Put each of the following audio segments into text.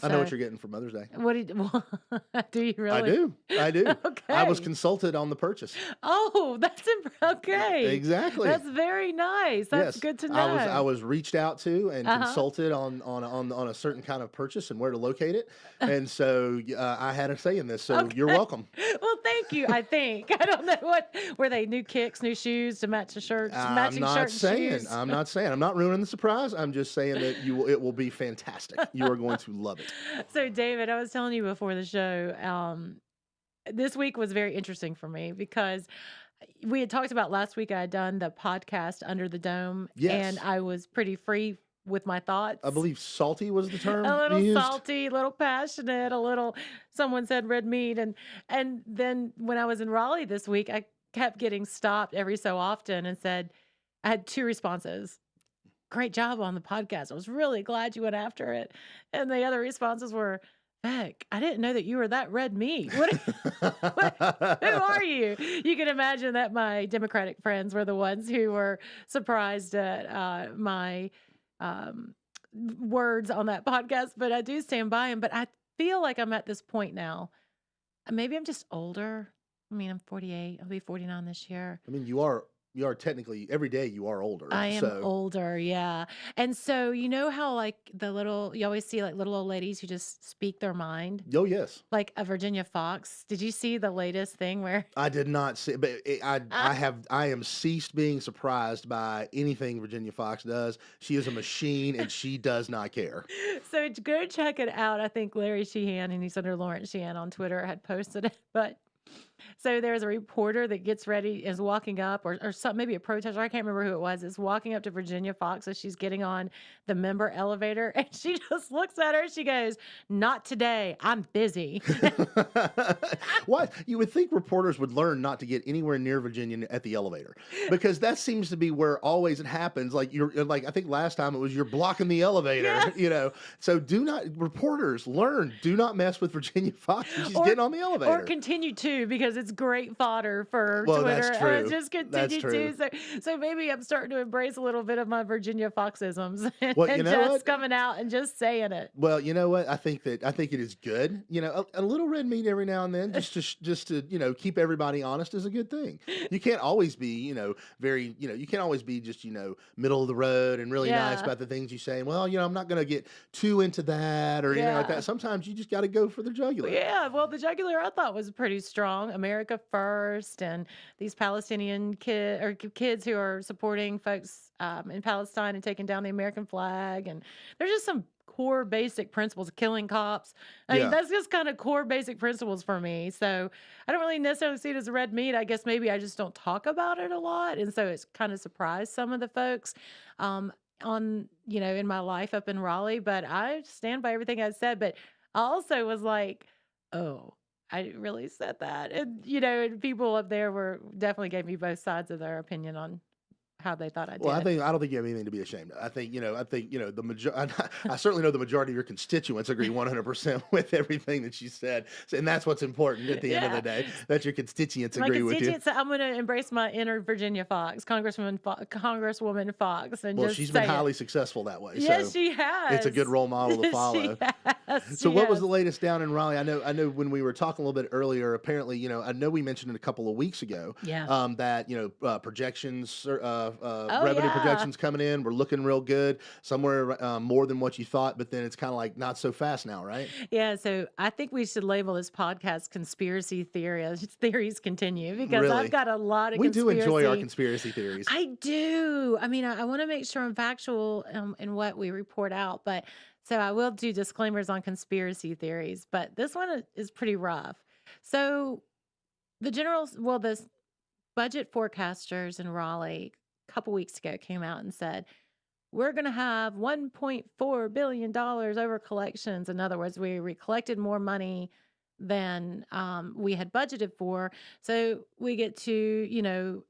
I know So what you're getting for Mother's Day. what did well, do you I really? do. I do. I was Okay. consulted on the purchase. Oh, that's okay. Exactly. That's very nice. That's Yes. good to I know. was reached out to and Uh-huh. consulted on a certain kind of purchase and where to locate it, and so I had a say in this. So you're Okay. welcome. Well, thank you, I think. I don't know what were they new kicks, new shoes to match the shirts, matching shirt and shoes? I'm not ruining the surprise. I'm just saying that it will be fantastic. You are going to love it. So, David, I was telling you before the show, this week was very interesting for me because we had talked about last week I had done the podcast Under the Dome, and Yes. I was pretty free with my I thoughts. believe salty was the A term you little used. salty, a little passionate, a little someone said red meat and then when I was in Raleigh this week, I kept getting stopped every so often and said I had 2 responses. Great job on the podcast. I was really glad you went after it. And the other responses were, Beck, I didn't know that you were that red meat. Who are you? You can imagine that my Democratic friends were the ones who were surprised at my um, words on that podcast, but I do stand by them. But I feel like I'm at this point now. Maybe I'm just older. I mean, I'm 48. I'll be 49 this year. I mean, you are technically every day you are older. I am So, older, yeah. And so, you know how like you always see like little old ladies who just speak their mind, oh yes. like a Virginia Fox. Did you see the latest thing where I did not see, but I am ceased being surprised by anything Virginia Fox does. She is a machine, and she does not care. so go check it out. I think Larry Sheehan and he's under Lawrence Sheehan on Twitter had posted it, but so there's a reporter that gets ready, is walking up, or some maybe a protester. I can't remember who it was. Is walking up to Virginia Fox as she's getting on the member elevator, and she just looks at her. She goes, "Not today. I'm busy." What you would think reporters would learn not to get anywhere near Virginia at the elevator, because that seems to be where always it happens. Like like I think last time it was you're blocking the elevator, Yes. So do not reporters learn, do not mess with Virginia Fox when she's Or getting on the or elevator. continue to because it's great fodder for Well, Twitter. that's true. Just That's continue true. to. So maybe I'm starting to embrace a little bit of my Virginia Foxisms Well, you and know just what? coming out and just saying it. Well, you know what? I think it is good. A little red meat every now and then, just to keep everybody honest is a good thing. You can't always be very you can't always be just middle of the road and really nice Yeah. about the things you say. And, well, I'm not going to get too into that or anything like Yeah. that. Sometimes you just got to go for the jugular. Yeah, well, the jugular I thought was pretty strong. America first, and these Palestinian kids who are supporting folks in Palestine and taking down the American flag, and there's just some core basic principles of killing cops. I mean, Yeah. that's just kind of core basic principles for me. So I don't really necessarily see it as red meat. I guess maybe I just don't talk about it a lot, and so it's kind of surprised some of the folks. Um, on in my life up in Raleigh, but I stand by everything I said. But I also was like, oh, I really said that. And, and people up there were definitely gave me both sides of their opinion on how they thought I Well, did. I don't think you have anything to be ashamed of. I think the I certainly know the majority of your constituents agree 100% with everything that you said, and that's what's important at the end of the Yeah. day, that your constituents My agree with you. constituents, I'm going to embrace my inner Virginia Fox, Congresswoman Fox, and Well, just she's been say it. highly successful that way, Yes, so she it's a good has. role model to She follow. has. So She what was the has. latest down in Raleigh? I know when we were talking a little bit earlier, apparently, I know we mentioned it a couple of weeks ago, Yeah. that, projections, Oh, revenue yeah. projections coming in, were looking real good, somewhere more than what you thought, but then it's kind of like not so fast now, right? Yeah, so I think we should label this podcast conspiracy theories continue because I've Really. got a lot of We do enjoy our conspiracy. conspiracy theories. I do. I mean, I want to make sure I'm factual in what we report out, but so I will do disclaimers on conspiracy theories, but this one is pretty rough. So the budget forecasters in Raleigh a couple weeks ago came out and said, we're going to have $1.4 billion over collections. In other words, we collected more money than we had budgeted for. So we get to,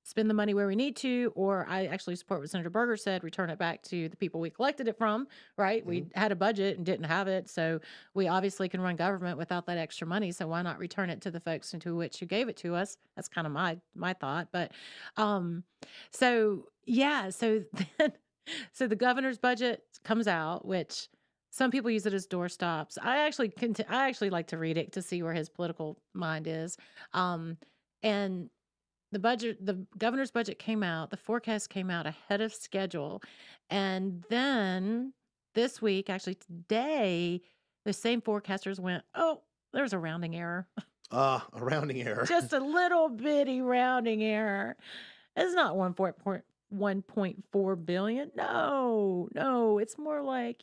spend the money where we need to, or I actually support what Senator Berger said, return it back to the people we collected it from, right? We Mhm. had a budget and didn't have it. So we obviously can run government without that extra money. So why not return it to the folks into which who gave it to us? That's kind of my thought. But um, so yeah, so then so the governor's budget comes out, which Some people use it as doorstops. I actually like to read it to see where his political mind is. Um, and the governor's budget came out, the forecast came out ahead of schedule. And then this week, actually today, the same forecasters went, oh, there's a rounding error. A rounding error. Just a little bitty rounding error. It's not 1.4 billion. No, it's more like,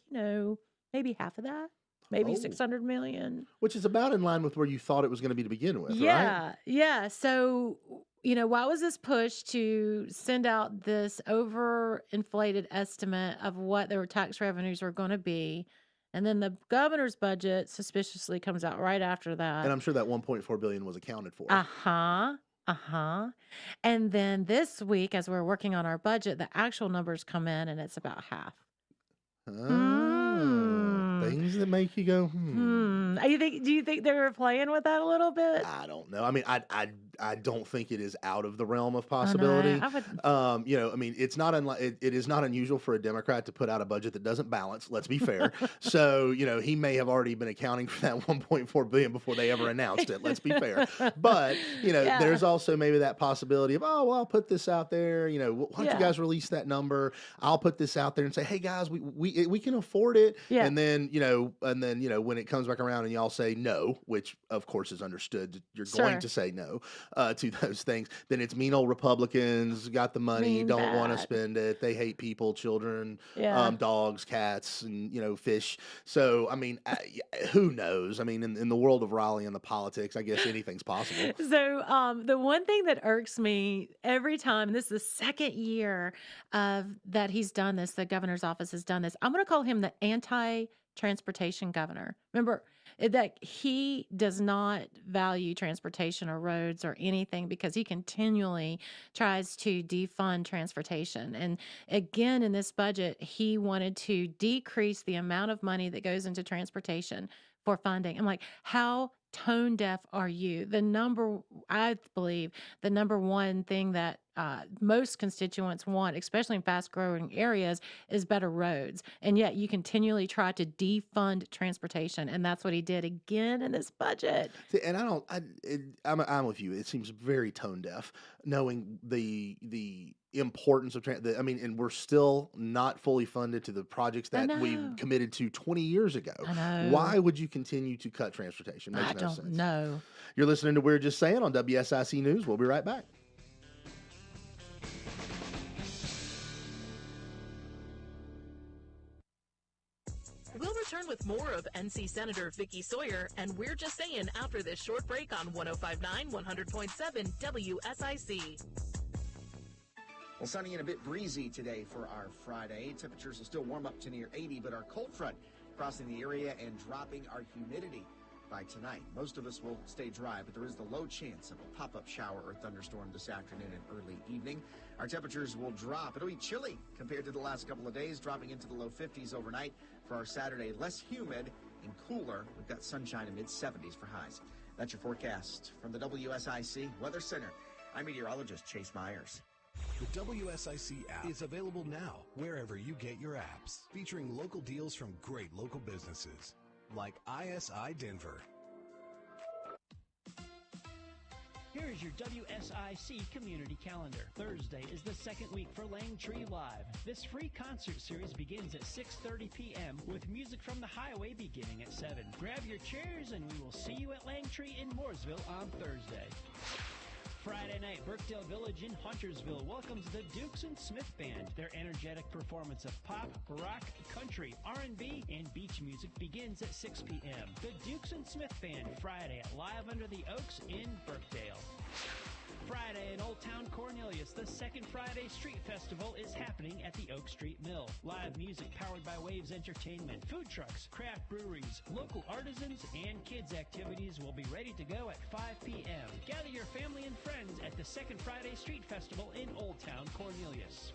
maybe half of that, maybe Oh, 600 million. which is about in line with where you thought it was going to be to begin with, right? Yeah. So, why was this push to send out this overinflated estimate of what their tax revenues were going to be? And then the governor's budget suspiciously comes out right after And that. I'm sure that 1.4 billion was accounted for. Uh-huh. And then this week, as we're working on our budget, the actual numbers come in and it's about half. Things that make you go, Do you think they were playing with that a little bit? I don't know. I mean, I don't think it is out of the realm of I know. possibility. I would. I mean, it's not it is not unusual for a Democrat to put out a budget that doesn't balance. Let's be fair. So, he may have already been accounting for that 1.4 billion before they ever announced it. Let's be fair. But, Yeah. there's also maybe that possibility of, oh, well, I'll put this out there. Why don't you Yeah. guys release that number? I'll put this out there and say, hey guys, we can afford it. Yeah. And then, when it comes back around and y'all say no, which of course is understood, that you're going Sure. to say no to those things, then it's mean old Republicans got the money, Mean don't want to bad. spend it. They hate people, children, Yeah. dogs, cats, and fish. So I mean, who knows? I mean, in the world of Raleigh and the politics, I guess anything's possible. So, the one thing that irks me every time, this is the second year that he's done this, the governor's office has done this. I'm going to call him the anti-transportation governor. Remember that he does not value transportation or roads or anything because he continually tries to defund transportation. And again, in this budget, he wanted to decrease the amount of money that goes into transportation for funding. I'm like, how tone deaf are you? I believe, the number one thing that most constituents want, especially in fast growing areas, is better roads. And yet you continually try to defund transportation. And that's what he did again in this budget. See, and I'm with you. It seems very tone deaf, knowing the importance of and we're still not fully funded to the projects I that we know. committed to 20 years ago. I know. Why would you continue to cut transportation? Makes I no don't sense. know. You're listening to We're Just Saying on WSIC News. We'll be right back. We'll return with more of NC Senator Vicky Sawyer, and We're Just Saying after this short break on 105.9, 100.7 WSIC. Well, sunny and a bit breezy today for our Friday. Temperatures will still warm up to near 80, but our cold front crossing the area and dropping our humidity by tonight. Most of us will stay dry, but there is the low chance of a pop-up shower or thunderstorm this afternoon and early evening. Our temperatures will drop. It'll be chilly compared to the last couple of days, dropping into the low 50s overnight for our Saturday. Less humid and cooler. We've got sunshine in mid-70s for highs. That's your forecast from the WSIC Weather Center. I'm meteorologist Chase Myers. The WSIC app is available now wherever you get your apps, featuring local deals from great local businesses like ISI Denver. Here is your WSIC community calendar. Thursday is the second week for Langtree Live. This free concert series begins at 6:30 p.m. with music from the highway beginning at 7. Grab your chairs and we will see you at Langtree in Mooresville on Thursday. Friday night, Birkdale Village in Huntersville welcomes the Dukes and Smith Band. Their energetic performance of pop, rock, country, R&B, and beach music begins at 6 p.m. The Dukes and Smith Band, Friday at Live Under the Oaks in Birkdale. Friday in Old Town Cornelius, the second Friday Street Festival is happening at the Oak Street Mill. Live music powered by Waves Entertainment, food trucks, craft breweries, local artisans, and kids activities will be ready to go at 5 p.m. Gather your family and friends at the second Friday Street Festival in Old Town Cornelius.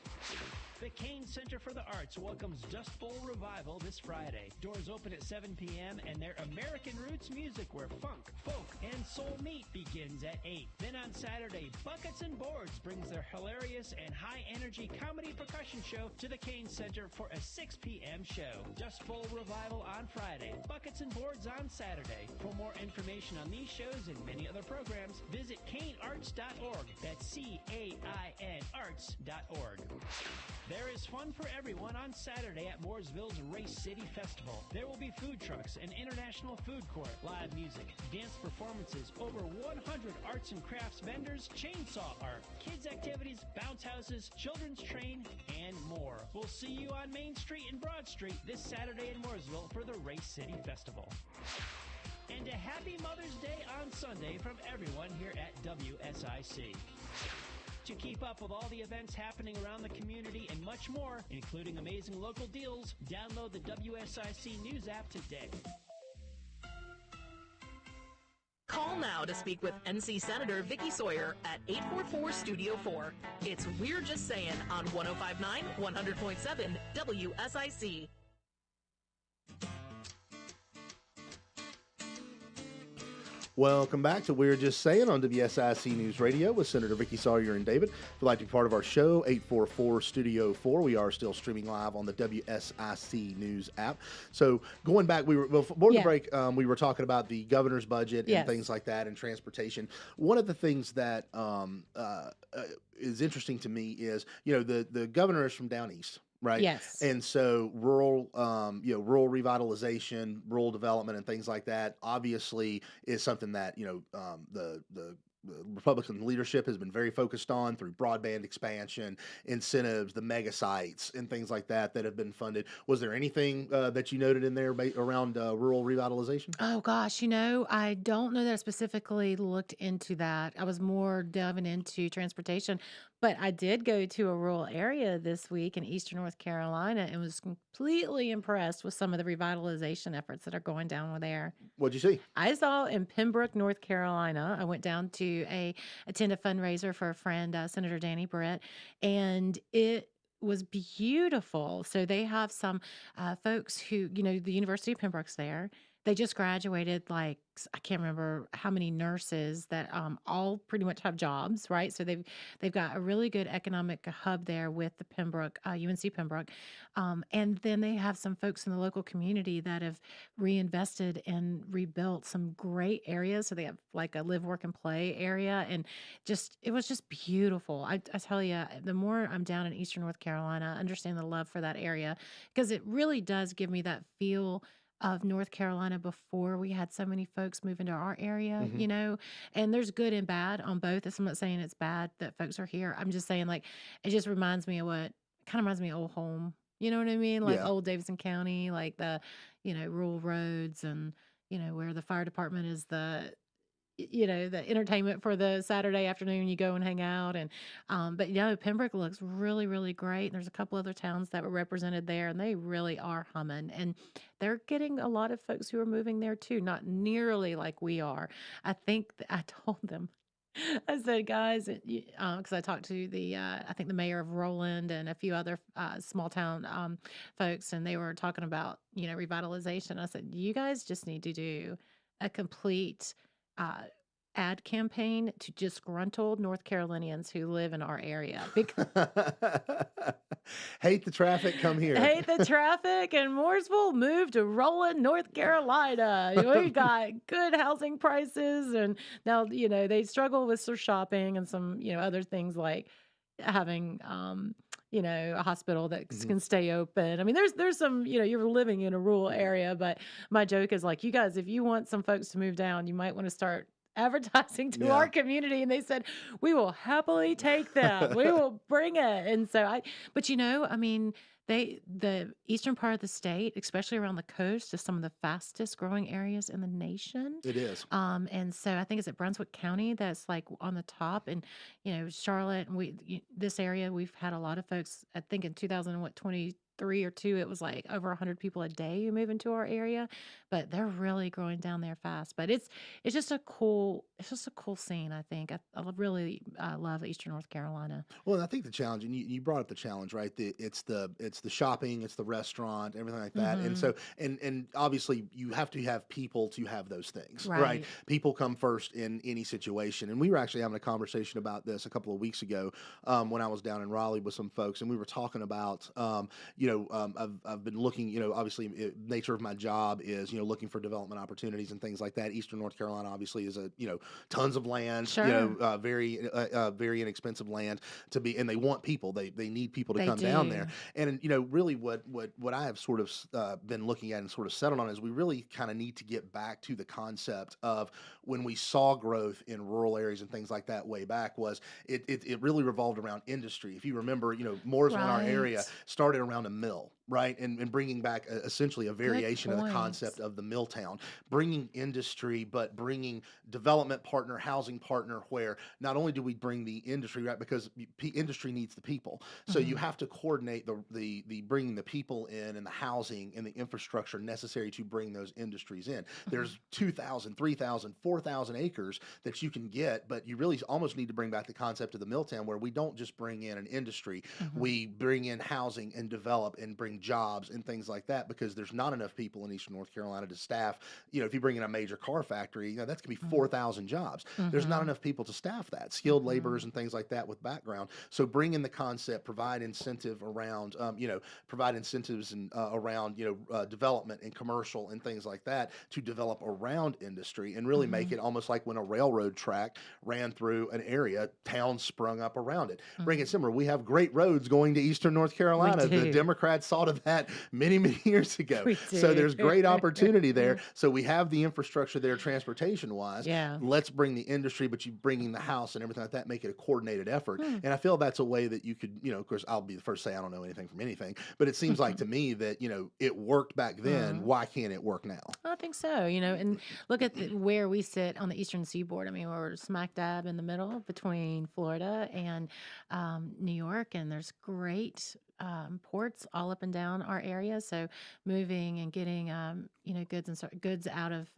The Kane Center for the Arts welcomes Dust Bowl Revival this Friday. Doors open at 7 p.m. and their American Roots music where funk, folk, and soul meet begins at 8. Then on Saturday, Buckets and Boards brings their hilarious and high-energy comedy percussion show to the Kane Center for a 6 p.m. show. Dust Bowl Revival on Friday, Buckets and Boards on Saturday. For more information on these shows and many other programs, visit canearts.org. That's C-A-I-N arts.org. There is fun for everyone on Saturday at Mooresville's Race City Festival. There will be food trucks, an international food court, live music, dance performances, over 100 arts and crafts vendors, chainsaw art, kids activities, bounce houses, children's train, and more. We'll see you on Main Street and Broad Street this Saturday in Mooresville for the Race City Festival. And a happy Mother's Day on Sunday from everyone here at WSIC. To keep up with all the events happening around the community and much more, including amazing local deals, download the WSIC News app today. Call now to speak with NC Senator Vicky Sawyer at 844-STUDIO-4. It's We're Just Saying on 105.9, 100.7 WSIC. Welcome back to We're Just Saying on WSIC News Radio with Senator Vicky Sawyer and David. If you'd like to be part of our show, 844-STUDIO-4. We are still streaming live on the WSIC News app. So going back, before the break, we were talking about the governor's budget and things like that and transportation. One of the things that is interesting to me is, the governor is from down east. Right. Yes. And so rural revitalization, rural development, and things like that, obviously, is something that the Republican leadership has been very focused on through broadband expansion, incentives, the mega sites, and things like that have been funded. Was there anything that you noted in there around rural revitalization? Oh gosh, I don't know that I specifically looked into that. I was more diving into transportation, but I did go to a rural area this week in eastern North Carolina and was completely impressed with some of the revitalization efforts that are going down there. What'd you see? I saw in Pembroke, North Carolina. I went down to attend a fundraiser for a friend, Senator Danny Britt, and it was beautiful. So they have some folks who, the University of Pembroke's there. They just graduated, I can't remember how many nurses that all pretty much have jobs, right? So they've got a really good economic hub there with the Pembroke, UNC Pembroke. And then they have some folks in the local community that have reinvested and rebuilt some great areas. So they have a live, work, and play area. And it was just beautiful. I tell you, the more I'm down in eastern North Carolina, I understand the love for that area because it really does give me that feel of North Carolina before we had so many folks move into our area, and there's good and bad on both. I'm not saying it's bad that folks are here. I'm just saying it just reminds me of reminds me of old home. You know what I mean? Old Davidson County, the, rural roads and, where the fire department is the entertainment for the Saturday afternoon, you go and hang out. And, but Pembroke looks really, really great. And there's a couple other towns that were represented there and they really are humming and they're getting a lot of folks who are moving there too. Not nearly like we are. I think I told them, I said, guys, because I talked to I think the mayor of Roland and a few other small town folks, and they were talking about, revitalization. I said, you guys just need to do a complete ad campaign to disgruntled North Carolinians who live in our area. Because hate the traffic, come here. Hate the traffic, and Mooresville moved to Roland, North Carolina. We got good housing prices, and now they struggle with some shopping and some other things like having a hospital that can stay open. I mean, there's some, you're living in a rural area, but my joke is you guys, if you want some folks to move down, you might want to start advertising to our community. And they said, we will happily take them. We will bring it. And so the eastern part of the state, especially around the coast, is some of the fastest growing areas in the nation. It is. And so I think it's at Brunswick County that's on the top, and Charlotte and this area, we've had a lot of folks. I think in 2020 3 or 2, it was like over 100 people a day who move into our area, but they're really growing down there fast. But it's just a cool scene. I think I really love Eastern North Carolina. Well, and I think the challenge, and you brought up the challenge, right? It's the shopping, it's the restaurant, everything like that. And Hmm. so, and obviously, you have to have people to have those things, right? Right. People come first in any situation. And we were actually having a conversation about this a couple of weeks ago when I was down in Raleigh with some folks, and we were talking about, I've been looking, obviously, nature of my job is, looking for development opportunities and things like that. Eastern North Carolina obviously is tons of land, Sure. very inexpensive land to be, and they want people. They need people to They come down there. do. And really, what I have sort of been looking at and sort of settled on is we really kind of need to get back to the concept of when we saw growth in rural areas and things like that way back was it really revolved around industry. If you remember, Mooresville in our area Right. started around a mill, right? And bringing back essentially a Good variation of the point. concept of the mill town, bringing industry, but bringing development partner, housing partner, where not only do we bring the industry, right? Because industry needs the people. So you Hmm. have to coordinate the bringing the people in and the housing and the infrastructure necessary to bring those industries in. There's 2,000, 3,000, 4,000 acres that you can get, but you really almost need to bring back the concept of the mill town where we don't just bring in an industry, Hmm. we bring in housing and develop and bring jobs and things like that because there's not enough people in Eastern North Carolina to staff. If you bring in a major car factory, that's going to be 4,000 jobs. There's not Hmm. enough people to staff that, skilled laborers Hmm. and things like that with background. So bring in the concept, provide incentive around, provide incentives and around, development and commercial and things like that to develop around industry and really make Hmm. it almost like when a railroad track ran through an area, towns sprung up around it. Bring it Hmm. similar. We have great roads going to Eastern North We Carolina. The do. Democrats saw to that many, many years ago. We So do. there's great opportunity there. So we have the infrastructure there transportation wise. Yeah. Let's bring the industry, but you bringing the house and everything like that, make it a coordinated effort. Hmm. And I feel that's a way that you could, of course, I'll be the first to say I don't know anything from anything, but it seems like to me that, it worked back then. Hmm. Why can't it work now? I think so, and look at where we sit on the eastern seaboard. I mean, we're smack dab in the middle between Florida and New York, and there's great ports all up and down our area. So moving and getting goods out of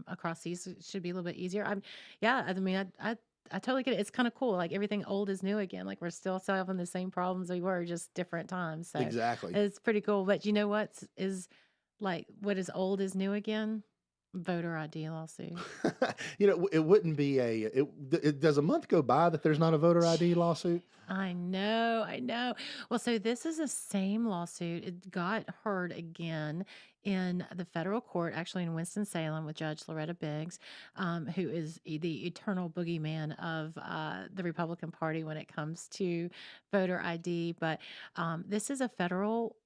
across seas should be a little bit easier. Yeah, I mean, I totally get it. It's kind of cool. Like everything old is new again. Like we're still having the same problems we were, just different times. So Exactly. it's pretty cool. But you know what is like what is old is new again? Voter ID lawsuit. It wouldn't be does a month go by that there's not a voter ID lawsuit? I know, I know. Well, so this is the same lawsuit. It got heard again in the federal court, actually in Winston-Salem with Judge Loretta Biggs, who is the eternal boogeyman of the Republican Party when it comes to voter ID. But this is a federal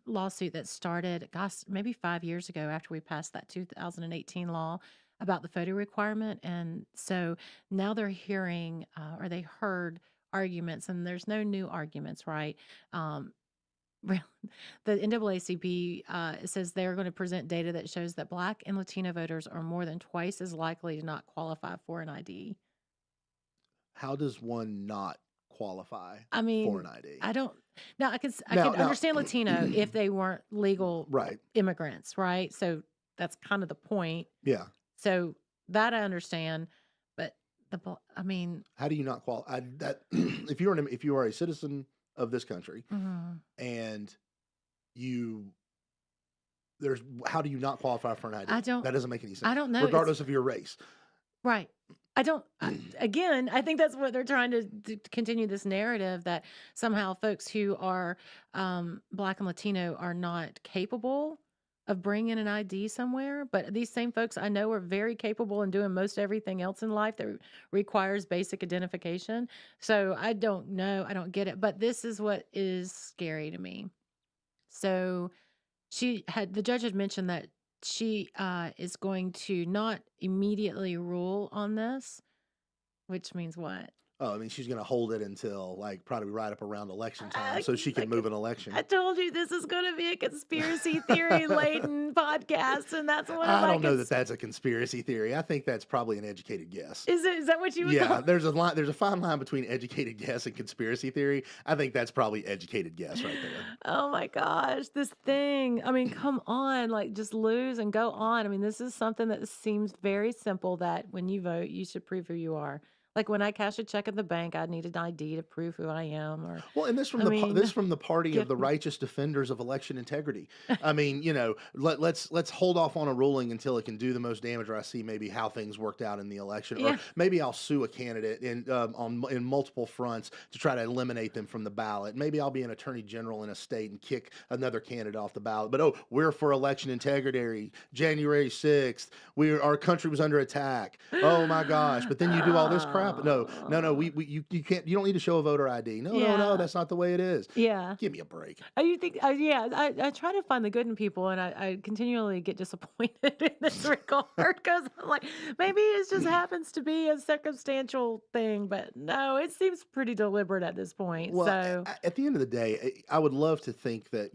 lawsuit that started, gosh, maybe 5 years ago after we passed that 2018 law about the photo requirement. And so now they're hearing, or they heard arguments, and there's no new arguments, right? Um, real- the NAACP says they're going to present data that shows that Black and Latino voters are more than twice as likely to not qualify for an ID. How does one not qualify I for mean, an ID? I don't. Now I Now, could now, understand Latino if they weren't legal right. immigrants, right? So that's kind of the point. Yeah. So that I understand, but I mean, How do you not qualify? That if you are a citizen of this country mhm. and you how do you not qualify for an ID? I don't. That doesn't make any I sense, don't know. It's regardless of your race. right. I don't. Again, I think that's what they're trying to continue this narrative that somehow folks who are Black and Latino are not capable of bringing an ID somewhere. But these same folks I know are very capable in doing most everything else in life that requires basic identification. So I don't know. I don't get it. But this is what is scary to me. So the judge had mentioned that she is going to not immediately rule on this, which means what? Oh, I mean, she's going to hold it until like probably right up around election time, so she I can move an election. I told you this is going to be a conspiracy theory laden podcast, and that's one of I my don't know that that's a conspiracy theory. I think that's probably an educated guess. Is that what you would call Yeah, it? there's a line. There's a fine line between educated guess and conspiracy theory. I think that's probably educated guess right there. Oh my gosh, this thing. I mean, come on, like just lose and go on. I mean, this is something that seems very simple that when you vote, you should prove who you are. Like when I cash a check at the bank, I need an ID to prove who I am. Or Well, and this from this from the party of the righteous defenders of election integrity. I mean, let's hold off on a ruling until it can do the most damage, or I see maybe how things worked out in the election, or maybe I'll sue a candidate in multiple fronts to try to eliminate them from the ballot. Maybe I'll be an attorney general in a state and kick another candidate off the ballot. But we're for election integrity. January 6th, our country was under attack. Oh my gosh! But then you do all this crap. No. You can't. You don't need to show a voter ID. No. That's not the way it is. Yeah. Give me a break. You think? I try to find the good in people, and I continually get disappointed in this regard because I'm like, maybe it just happens to be a circumstantial thing, but no, it seems pretty deliberate at this point. Well, So at the end of the day, I would love to think that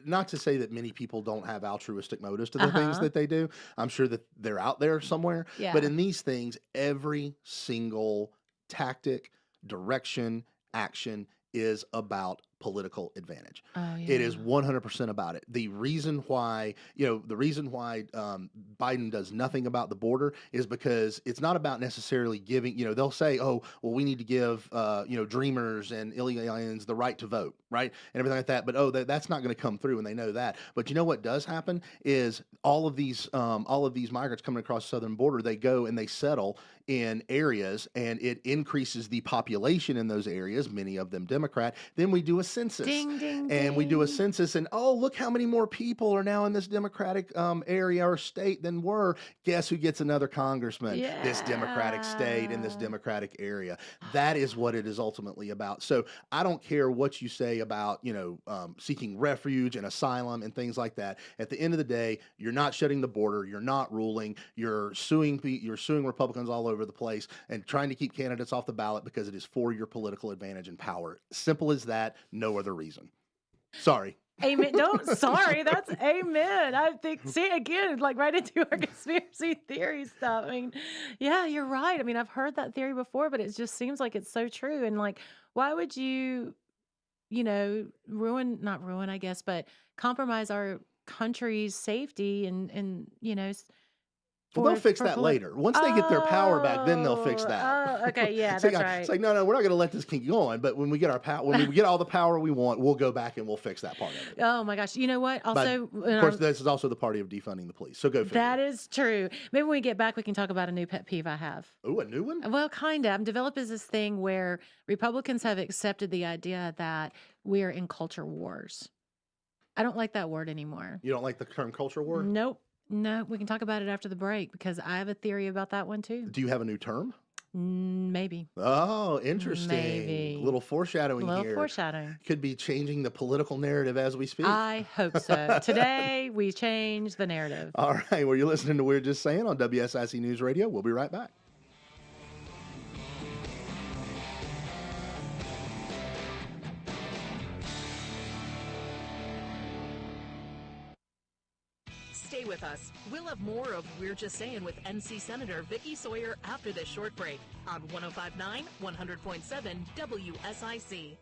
not to say that many people don't have altruistic motives to the things that they do. I'm sure that they're out there somewhere. Yeah. But in these things, every single tactic, direction, action is about political advantage. Oh, It is yeah. 100% about it. The reason why Biden does nothing about the border is because it's not about necessarily giving, they'll say, oh, well, we need to give, dreamers and illegal aliens the right to vote, right? And everything like that. But, that's not going to come through, and they know that. But you know what does happen is all of these migrants coming across the southern border, they go and they settle in areas, and it increases the population in those areas, many of them Democrat. Then we do a census. Ding, ding, And we do a ding. census, and look how many more people are now in this Democratic area or state than were. Guess who gets another congressman? This Democratic state in this Yeah. Democratic area. That is what it is ultimately about. So I don't care what you say about, seeking refuge and asylum and things like that. At the end of the day, you're not shutting the border. You're not ruling. You're suing Republicans all over the place and trying to keep candidates off the ballot because it is for your political advantage and power. Simple as that. No other reason. Sorry. Amen. Sorry, that's amen. I think, see, again, like right into our conspiracy theory stuff. I mean, yeah, you're right. I mean, I've heard that theory before, but it just seems like it's so true. And like, why would you, not ruin, I guess, but compromise our country's safety and Well, they'll fix that later. Once they get their power back, then they'll fix that. Oh, okay, yeah, It's that's like, right. It's like, no, we're not going to let this keep going. But when we get our power, when we get all the power we want, we'll go back and we'll fix that part of it. Oh my gosh, you know what? Also, Of course, this is also the party of defunding the police. So go figure. that is true. Maybe when we get back, we can talk about a new pet peeve I have. Oh, a new one? Well, kind of. I'm developing this thing where Republicans have accepted the idea that we're in culture wars. I don't like that word anymore. You don't like the term culture war? Nope. No, we can talk about it after the break because I have a theory about that one too. Do you have a new term? Maybe. Oh, interesting. Maybe. Little foreshadowing A little here. foreshadowing. Could be changing the political narrative as we speak. I hope so. Today, we change the narrative. All right. Well, you're listening to We're Just Saying on WSIC News Radio. We'll be right back. Stay with us. We'll have more of We're Just Saying with NC Senator Vicky Sawyer after this short break on 105.9, 100.7 WSIC.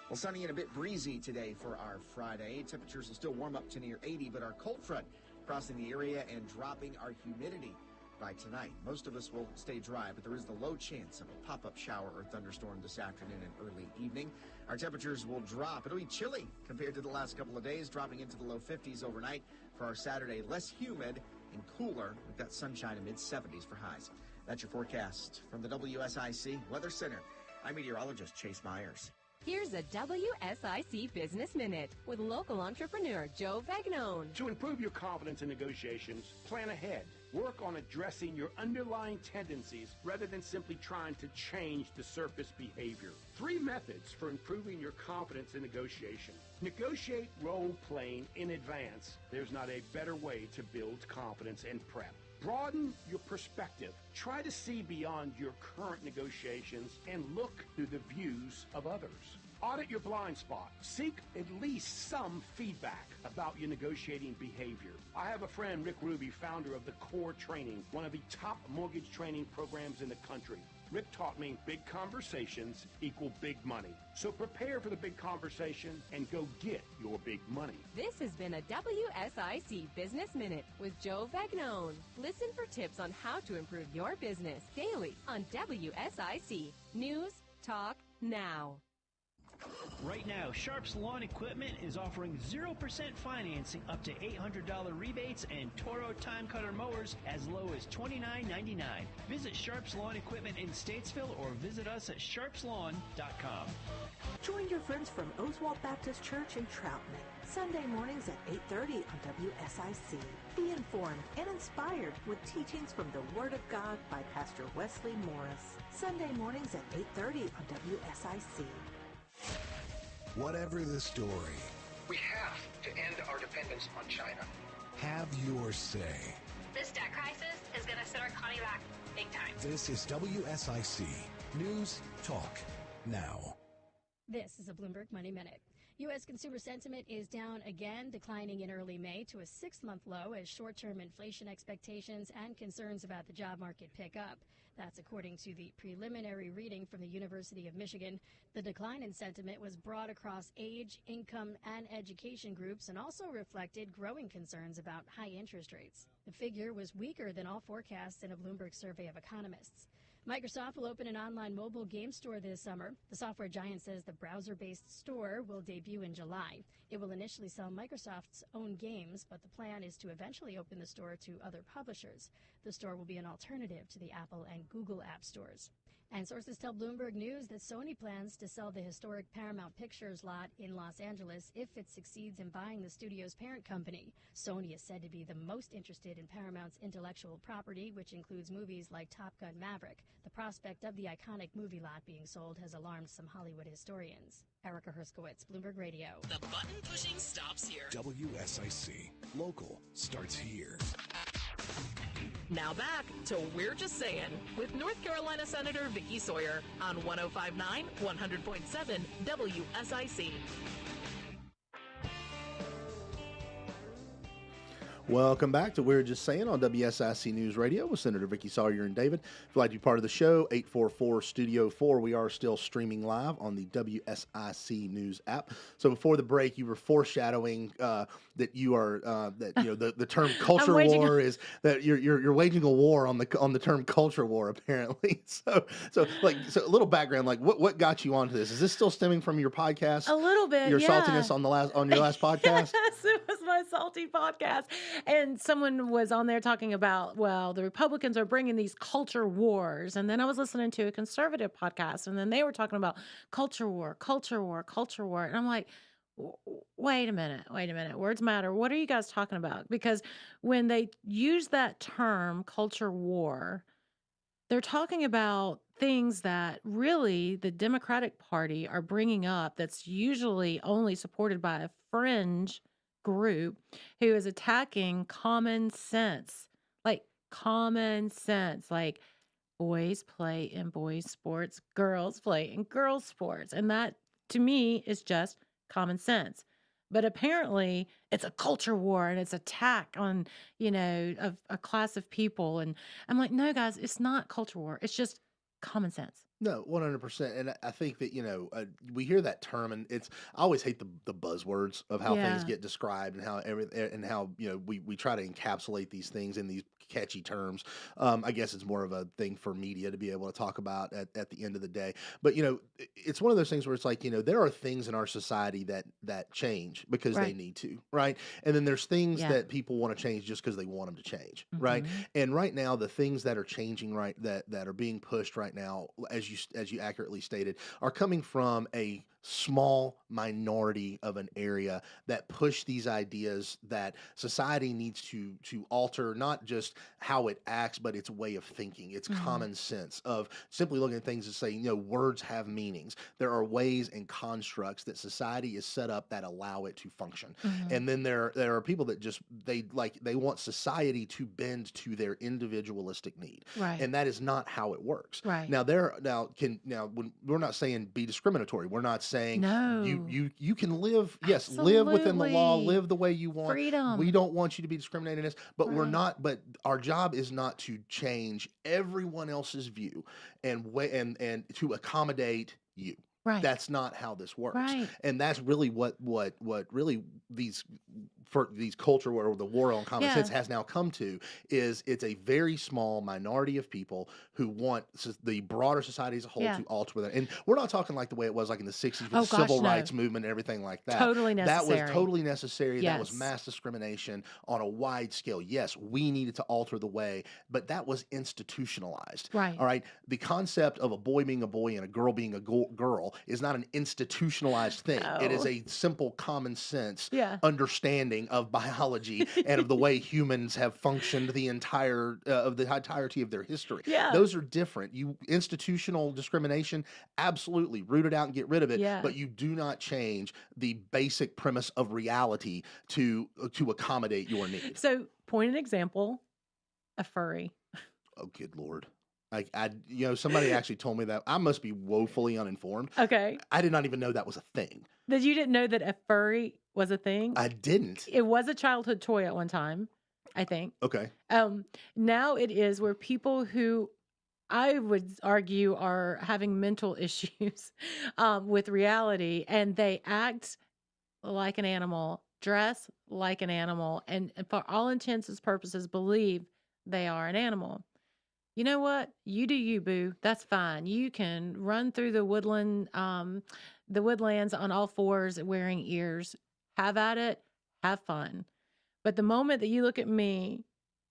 Well, sunny and a bit breezy today for our Friday. Temperatures will still warm up to near 80, but our cold front crossing the area and dropping our humidity by tonight. Most of us will stay dry, but there is the low chance of a pop-up shower or thunderstorm this afternoon and early evening. Our temperatures will drop. It'll be chilly compared to the last couple of days, dropping into the low 50s overnight for our Saturday. Less humid and cooler. We've got sunshine in mid-70s for highs. That's your forecast from the WSIC Weather Center. I'm meteorologist Chase Myers. Here's a WSIC Business Minute with local entrepreneur Joe Vagnone. To improve your confidence in negotiations, plan ahead. Work on addressing your underlying tendencies rather than simply trying to change the surface behavior. 3 methods for improving your confidence in negotiation. Negotiate role-playing in advance. There's not a better way to build confidence and prep. Broaden your perspective. Try to see beyond your current negotiations and look through the views of others. Audit your blind spot. Seek at least some feedback about your negotiating behavior. I have a friend, Rick Ruby, founder of the Core Training, one of the top mortgage training programs in the country. Rick taught me big conversations equal big money. So prepare for the big conversation and go get your big money. This has been a WSIC Business Minute with Joe Vagnone. Listen for tips on how to improve your business daily on WSIC. News, talk, now. Right now, Sharp's Lawn Equipment is offering 0% financing up to $800 rebates and Toro Time Cutter mowers as low as $29.99. Visit Sharp's Lawn Equipment in Statesville or visit us at sharpslawn.com. Join your friends from Oswald Baptist Church in Troutman, Sunday mornings at 8:30 on WSIC. Be informed and inspired with teachings from the Word of God by Pastor Wesley Morris. Sunday mornings at 8:30 on WSIC. Whatever the story, we have to end our dependence on China. have your say. This debt crisis is going to set our economy back big time. This is WSIC News Talk Now. This is a Bloomberg Money Minute. U.S. consumer sentiment is down again, declining in early May to a six-month low as short-term inflation expectations and concerns about the job market pick up. That's according to the preliminary reading from the University of Michigan. The decline in sentiment was broad across age, income, and education groups and also reflected growing concerns about high interest rates. The figure was weaker than all forecasts in a Bloomberg survey of economists. Microsoft will open an online mobile game store this summer. The software giant says the browser-based store will debut in July. It will initially sell Microsoft's own games, but the plan is to eventually open the store to other publishers. The store will be an alternative to the Apple and Google app stores. And sources tell Bloomberg News that Sony plans to sell the historic Paramount Pictures lot in Los Angeles if it succeeds in buying the studio's parent company. Sony is said to be the most interested in Paramount's intellectual property, which includes movies like Top Gun: Maverick. The prospect of the iconic movie lot being sold has alarmed some Hollywood historians. Erica Herskowitz, Bloomberg Radio. The button pushing stops here. WSIC. Local starts here. Now back to We're Just Saying with North Carolina Senator Vicky Sawyer on 105.9, 100.7 WSIC. Welcome back to We're Just Saying on WSIC News Radio with Senator Vicky Sawyer and David. If you'd like to be part of the show, 844-STUDIO-4. We are still streaming live on the WSIC News app. So before the break, you were foreshadowing that you are the term culture war is that you're waging a war on the term culture war apparently. So a little background, like what got you onto this? Is this still stemming from your podcast? A little bit, your yeah. saltiness on your last podcast. Yes, it was my salty podcast. And someone was on there talking about, well, the Republicans are bringing these culture wars. And then I was listening to a conservative podcast, and then they were talking about culture war. And I'm like, wait a minute. Words matter. What are you guys talking about? Because when they use that term, culture war, they're talking about things that really the Democratic Party are bringing up that's usually only supported by a fringe group who is attacking common sense, like boys play in boys sports, girls play in girls sports. And that to me is just common sense. But apparently it's a culture war and it's attack on, a class of people. And I'm like, no, guys, it's not culture war. It's just common sense. No, 100%. And I think that, we hear that term and I always hate the buzzwords of how things get described and how we try to encapsulate these things in these catchy terms. I guess it's more of a thing for media to be able to talk about at the end of the day. But, it's one of those things where it's like, there are things in our society that change because they need to, right? And then there's things that people want to change just because they want them to change, right? And right now, the things that are changing that are being pushed right now, as you accurately stated, are coming from a small minority of an area that push these ideas that society needs to alter not just how it acts, but its way of thinking, its common sense of simply looking at things and saying, words have meanings. There are ways and constructs that society is set up that allow it to function. And then there are people that just they want society to bend to their individualistic need. Right. And that is not how it works. Right. Now when we're not saying be discriminatory. We're not saying No. you can live, yes, live within the law, Absolutely. live the way you want. Freedom. We don't want you to be discriminated against, but we're Right. not, but our job is not to change everyone else's view and to accommodate you. Right. That's not how this works. Right. And that's really what really these culture or the war on common sense has now come to is it's a very small minority of people who want the broader society as a whole to alter that. And we're not talking like the way it was like in the 60s with the civil rights movement and everything like that. Totally necessary. That was totally necessary. Yes. That was mass discrimination on a wide scale. Yes, we needed to alter the way, but that was institutionalized. Right. All right. The concept of a boy being a boy and a girl being a girl is not an institutionalized thing. No. It is a simple common sense understanding of biology and of the way humans have functioned the entirety of their history. Yeah. Those are different. Institutional discrimination, absolutely root it out and get rid of it. Yeah. But you do not change the basic premise of reality to accommodate your needs. So, point an example: a furry. Oh, good Lord. Somebody actually told me that. I must be woefully uninformed. Okay. I did not even know that was a thing. That you didn't know that a furry was a thing? I didn't. It was a childhood toy at one time, I think. Okay. Now it is where people who I would argue are having mental issues with reality, and they act like an animal, dress like an animal, and for all intents and purposes believe they are an animal. You know what? You do you, boo. That's fine. You can run through the woodlands on all fours wearing ears. Have at it. Have fun. But the moment that you look at me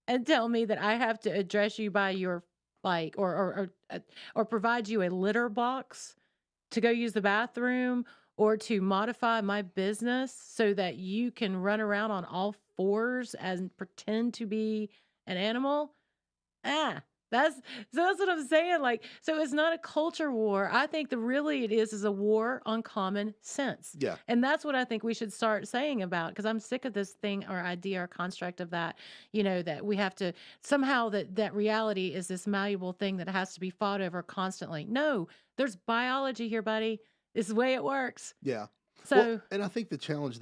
and tell me that I have to address you by your or provide you a litter box to go use the bathroom or to modify my business so that you can run around on all fours and pretend to be an animal, That's what I'm saying. So it's not a culture war. I think it is a war on common sense. Yeah. And that's what I think we should start saying about, because I'm sick of this thing or idea or construct of that, that we have to somehow that reality is this malleable thing that has to be fought over constantly. No, there's biology here, buddy. It's the way it works. Yeah. So, and I think the challenge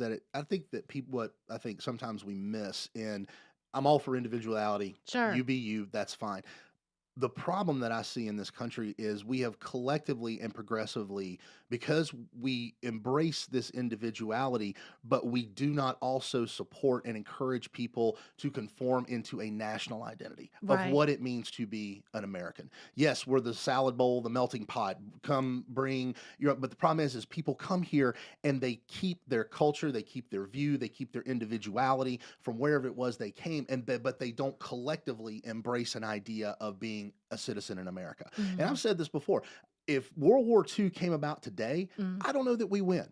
what I think sometimes we miss, and I'm all for individuality. Sure. You be you, that's fine. The problem that I see in this country is we have collectively and progressively, because we embrace this individuality, but we do not also support and encourage people to conform into a national identity Right. of what it means to be an American. Yes, we're the salad bowl, the melting pot. Come bring your, but the problem is people come here and they keep their culture, they keep their view, they keep their individuality from wherever it was they came, but they don't collectively embrace an idea of being a citizen in America. Mhm. And I've said this before. If World War II came about today, I don't know that we win.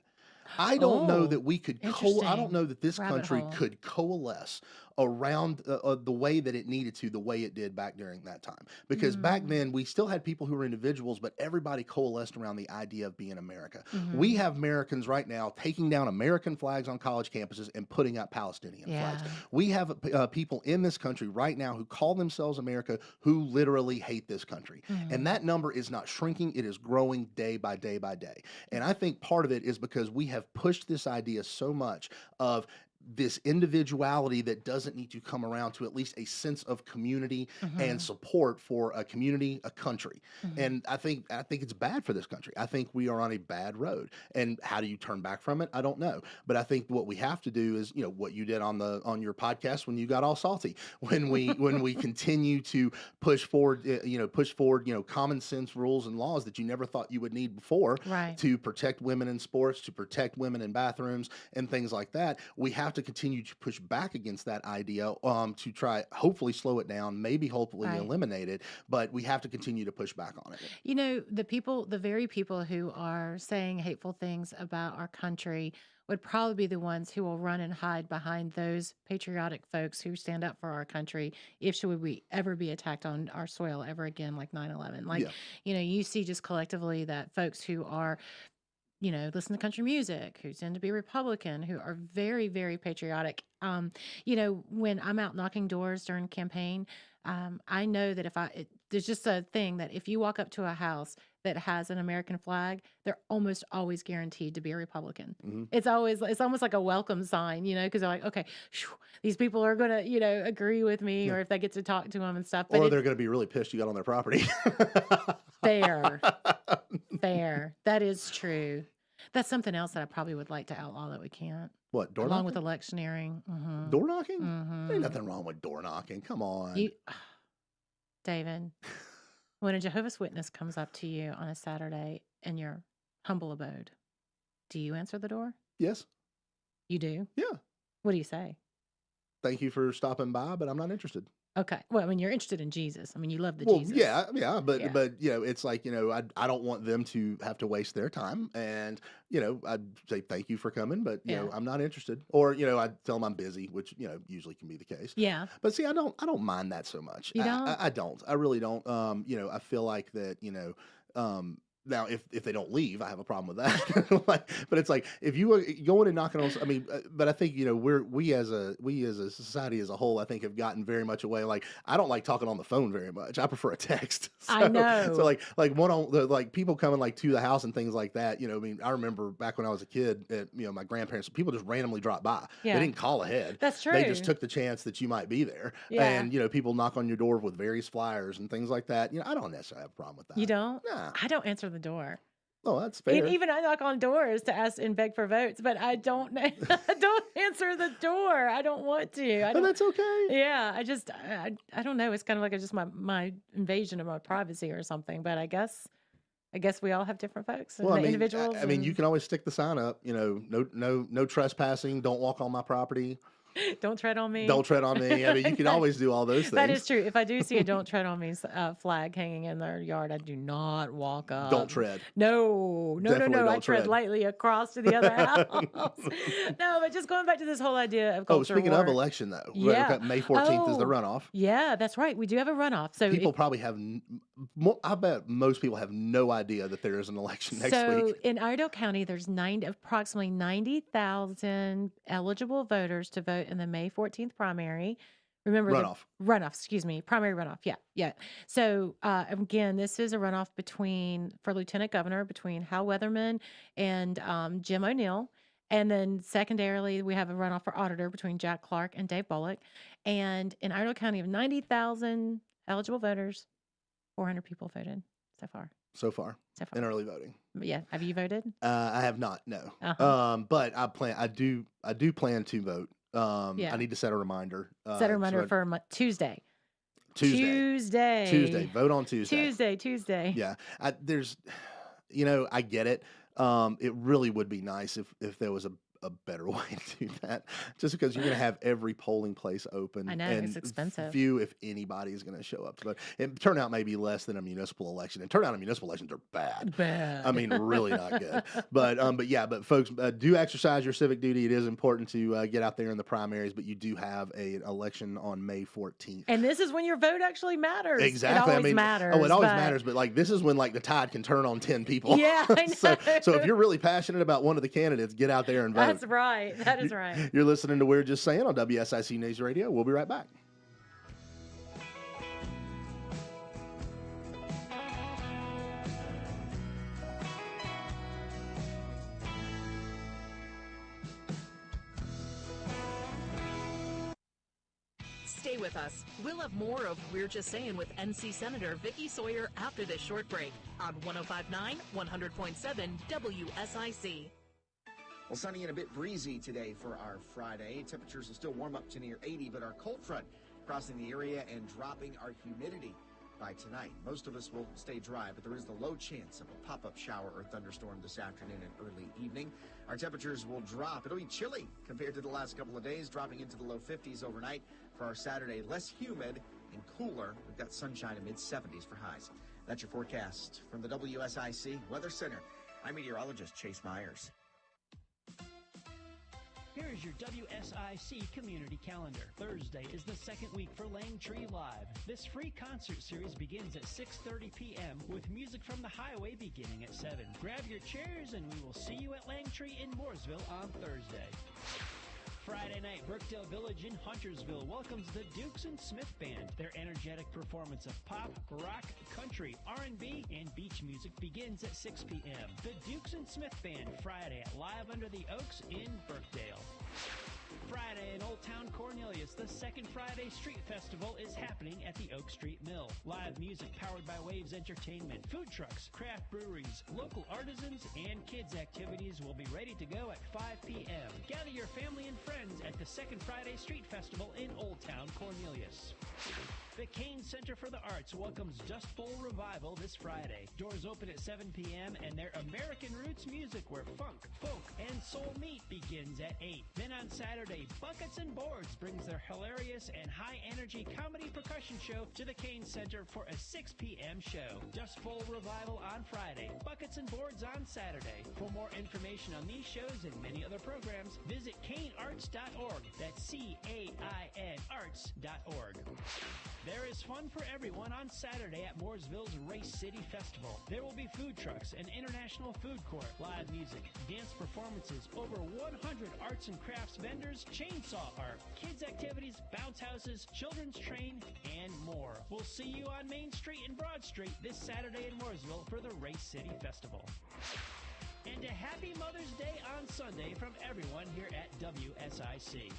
I don't know that we could. I don't know that this Rabbit country hole. could coalesce around the way that it needed to, the way it did back during that time. Because back then we still had people who were individuals, but everybody coalesced around the idea of being America. We have Americans right now taking down American flags on college campuses and putting up Palestinian flags. We have people in this country right now who call themselves America who literally hate this country. And that number is not shrinking. It is growing day by day by day. And I think part of it is because we have pushed this idea so much of this individuality that doesn't need to come around to at least a sense of community and support for a community, a country. And I think it's bad for this country. I think we are on a bad road. And how do you turn back from it? I don't know. But I think what we have to do is, what you did on your podcast when you got all salty, when we continue to push forward common sense rules and laws that you never thought you would need before Right. to protect women in sports, to protect women in bathrooms and things like that. We have have to continue to push back against that idea to try, hopefully slow it down, maybe hopefully Right. eliminate it, but we have to continue to push back on it. You know, the very people who are saying hateful things about our country would probably be the ones who will run and hide behind those patriotic folks who stand up for our country if should we ever be attacked on our soil ever again, like 9/11. Like, Yeah. you know, you see just collectively that folks who are, you know, listen to country music, who tend to be Republican, who are very, very patriotic. You know, when I'm out knocking doors during campaign, I know that there's just a thing that if you walk up to a house that has an American flag, they're almost always guaranteed to be a Republican. Mhm. It's almost like a welcome sign, you know, because they're like, okay, these people are going to, you know, agree with me, Yeah. or if they get to talk to them and stuff. But Or it's they're going to be really pissed you got on their property. fair. Fair. That is true. That's something else that I probably would like to outlaw that we can't. What, door Along knocking? with electioneering. Mm-hmm. Door knocking? Mm-hmm. Ain't nothing wrong with door knocking. Come on. David, when a Jehovah's Witness comes up to you on a Saturday in your humble abode, do you answer the door? Yes. You do? Yeah. What do you say? Thank you for stopping by, but I'm not interested. Okay. Well, I mean, you're interested in Jesus. I mean, you love the Well, Jesus. yeah, but Yeah. you know, it's like, you know, I don't want them to have to waste their time, and you know, I'd say thank you for coming, but you know, Yeah. I'm not interested, or you know, I tell them I'm busy, which you know usually can be the case. Yeah. But see, I don't mind that so much. You don't? I don't. I really don't. You know, I feel like that. You know, now if they don't leave, I have a problem with that. But it's like if you are going and knocking on, I mean, but I think you know we as a society as a whole, I think have gotten very much away. Like I don't like talking on the phone very much. I prefer a text. I know. So like like people coming like to the house and things like that. You know, I mean, I remember back when I was a kid, you know, my grandparents, people just randomly dropped by. Yeah. They didn't call ahead. That's true. They just took the chance that you might be there. Yeah. And you know, people knock on your door with various flyers and things like that. You know, I don't necessarily have a problem with that. You don't? Nah. I don't answer the door. Oh, that's fair. Even I knock on doors to ask and beg for votes, but I don't. I don't answer the door. I don't want to. I And don't. that's okay. Yeah, I don't know. It's kind of like just my invasion of my privacy or something. But I guess we all have different folks and Well, I mean, individuals. I mean, you and can always stick the sign up. You know, no trespassing. Don't walk on my property. don't tread on me. Don't tread on me. I mean, you can always do all those things. That is true. If I do see a "Don't tread on me" flag hanging in their yard, I do not walk up. Don't tread. No. Definitely I don't tread tread. lightly across to the other house. No, but just going back to this whole idea of Oh, culture speaking war. of election, though, Yeah. May 14th is the Oh, runoff. Yeah, that's right. We do have a runoff. So People probably have. I bet most people have no idea that there is an election next week. in Iredell County, there's approximately 90,000 eligible voters to vote in the May 14th primary. Remember Runoff. Excuse me, primary runoff. Yeah. So again, this is a runoff for lieutenant governor between Hal Weatherman and Jim O'Neill. And then secondarily, we have a runoff for auditor between Jack Clark and Dave Bullock. And in Iredell County, of 90,000 eligible voters, 400 people voted so far. So far in early voting. Yeah. Have you voted? I have not. No. Uh-huh. But I do plan to vote. Yeah. I need to set a reminder. Set a reminder for Tuesday. Tuesday. Vote on Tuesday. Tuesday. Yeah. There's, you know, I get it. It really would be nice if there was a better way to do that, just because you're going to have every polling place open. I know, and it's expensive. Few, if anybody, is going to show up to vote. And turnout may be less than a municipal election, and turnout in municipal elections are bad. I mean, really not good. But folks, do exercise your civic duty. It is important to get out there in the primaries, but you do have an election on May 14th. And this is when your vote actually matters. Exactly. It always matters. Oh, it always matters, but like this is when like the tide can turn on 10 people. Yeah, I know. So if you're really passionate about one of the candidates, get out there and vote. That's right. That is right. You're listening to We're Just Saying on WSIC News Radio. We'll be right back. Stay with us. We'll have more of We're Just Saying with NC Senator Vicky Sawyer after this short break on 105.9, 100.7 WSIC. Well, sunny and a bit breezy today for our Friday. Temperatures will still warm up to near 80, but our cold front crossing the area and dropping our humidity by tonight. Most of us will stay dry, but there is the low chance of a pop-up shower or thunderstorm this afternoon and early evening. Our temperatures will drop. It'll be chilly compared to the last couple of days, dropping into the low 50s overnight for our Saturday. Less humid and cooler. We've got sunshine in mid-70s for highs. That's your forecast from the WSIC Weather Center. I'm meteorologist Chase Myers. Here is your WSIC community calendar. Thursday is the second week for Langtree Live. This free concert series begins at 6:30 p.m. with music from the highway beginning at 7. Grab your chairs and we will see you at Langtree in Mooresville on Thursday. Friday night, Brookdale Village in Huntersville welcomes the Dukes and Smith Band. Their energetic performance of pop, rock, country, R&B, and beach music begins at 6 p.m. The Dukes and Smith Band, Friday at Live Under the Oaks in Brookdale. Friday in Old Town Cornelius, the second Friday Street Festival is happening at the Oak Street Mill. Live music powered by Waves Entertainment, food trucks, craft breweries, local artisans, and kids activities will be ready to go at 5 p.m. Gather your family and friends at the second Friday Street Festival in Old Town Cornelius. The Kane Center for the Arts welcomes Dust Bowl Revival this Friday. Doors open at 7 p.m. and their American Roots music where funk, folk, and soul meet begins at 8. Then on Saturday, Buckets and Boards brings their hilarious and high-energy comedy percussion show to the Kane Center for a 6 p.m. show. Dust Bowl Revival on Friday, Buckets and Boards on Saturday. For more information on these shows and many other programs, visit canearts.org. That's C-A-I-N arts.org. There is fun for everyone on Saturday at Mooresville's Race City Festival. There will be food trucks, an international food court, live music, dance performances, over 100 arts and crafts vendors, chainsaw art, kids activities, bounce houses, children's train, and more. We'll see you on Main Street and Broad Street this Saturday in Mooresville for the Race City Festival. And a happy Mother's Day on Sunday from everyone here at WSIC.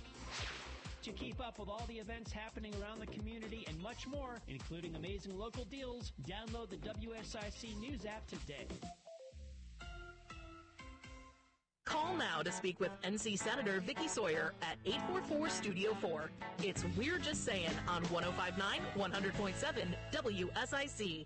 To keep up with all the events happening around the community and much more, including amazing local deals, download the WSIC News app today. Call now to speak with NC Senator Vicky Sawyer at 844-STUDIO-4. It's We're Just Saying on 105.9, 100.7 WSIC.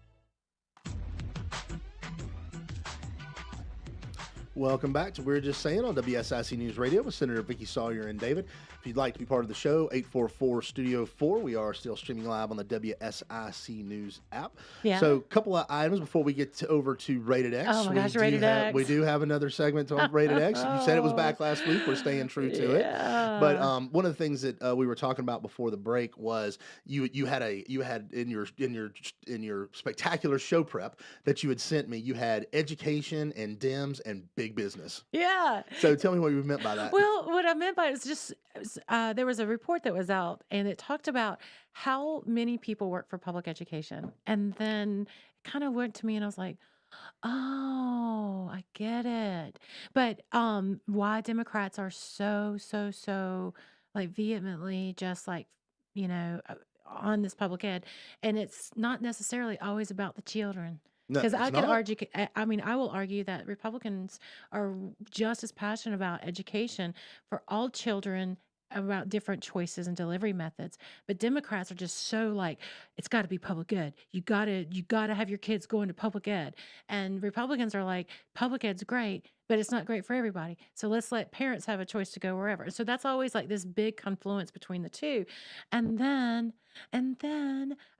Welcome back to We're Just Saying on WSIC News Radio with Senator Vicky Sawyer and David. If you'd like to be part of the show, 844-STUDIO-4. We are still streaming live on the WSIC News app. Yeah. So a couple of items before we get over to Rated X. Oh my gosh, Rated X. We do have another segment on Rated X. You said it was back last week. We're staying true to it. But one of the things that we were talking about before the break was you had in your spectacular show prep that you had sent me, you had education and Dems and big business. Yeah. So tell me what you meant by that. Well, what I meant by it is just there was a report that was out and it talked about how many people work for public education. And then it kind of went to me and I was like, oh, I get it. But why Democrats are so like vehemently just like, on this public ed. And it's not necessarily always about the children. No, Because it's I could not. argue, I will argue that Republicans are just as passionate about education for all children about different choices and delivery methods. But Democrats are just so like, it's got to be public ed. You got to have your kids going to public ed. And Republicans are like, public ed's great, but it's not great for everybody. So let's let parents have a choice to go wherever. So that's always like this big confluence between the two. And then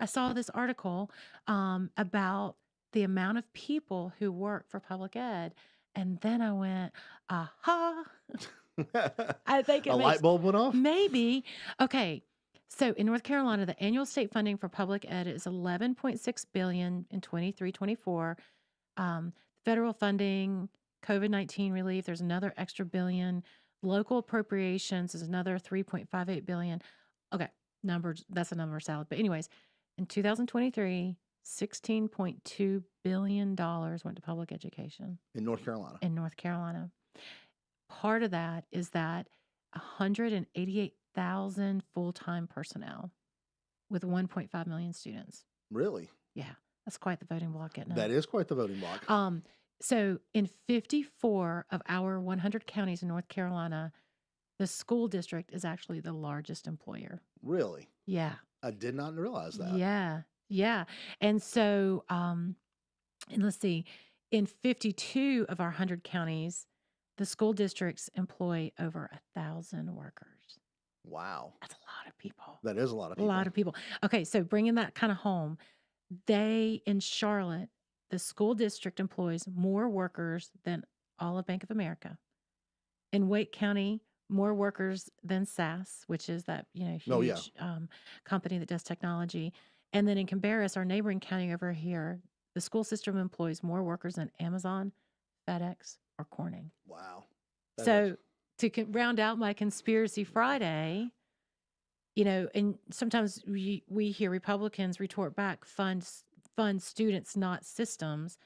I saw this article about the amount of people who work for public ed. And then I went, aha. I think A light bulb went off? Maybe. Okay. So in North Carolina, the annual state funding for public ed is $11.6 billion in 23-24. Federal funding, COVID-19 relief, there's another extra billion. Local appropriations is another $3.58 billion. Okay, numbers, that's a number salad. But anyways, in 2023, $16.2 billion went to public education. In North Carolina. In North Carolina. Part of that is that 188,000 full-time personnel with 1.5 million students. Really? Yeah, that's quite the voting block, isn't it? That is quite the voting block. So in 54 of our 100 counties in North Carolina, the school district is actually the largest employer. Really? Yeah. I did not realize that. Yeah. Yeah. And so, and let's see, in 52 of our 100 counties, the school districts employ over 1,000 workers. Wow. That's a lot of people. That is a lot of A lot people. of people. Okay, so bringing that kind of home, they in Charlotte, the school district employs more workers than all of Bank of America. In Wake County, more workers than SAS, which is that Oh, yeah. huge company that does technology. And then in Cabarrus, our neighboring county over here, the school system employs more workers than Amazon, FedEx, or Corning. Wow. That is. So to round out my conspiracy Friday, and sometimes we hear Republicans retort back, fund students, not systems.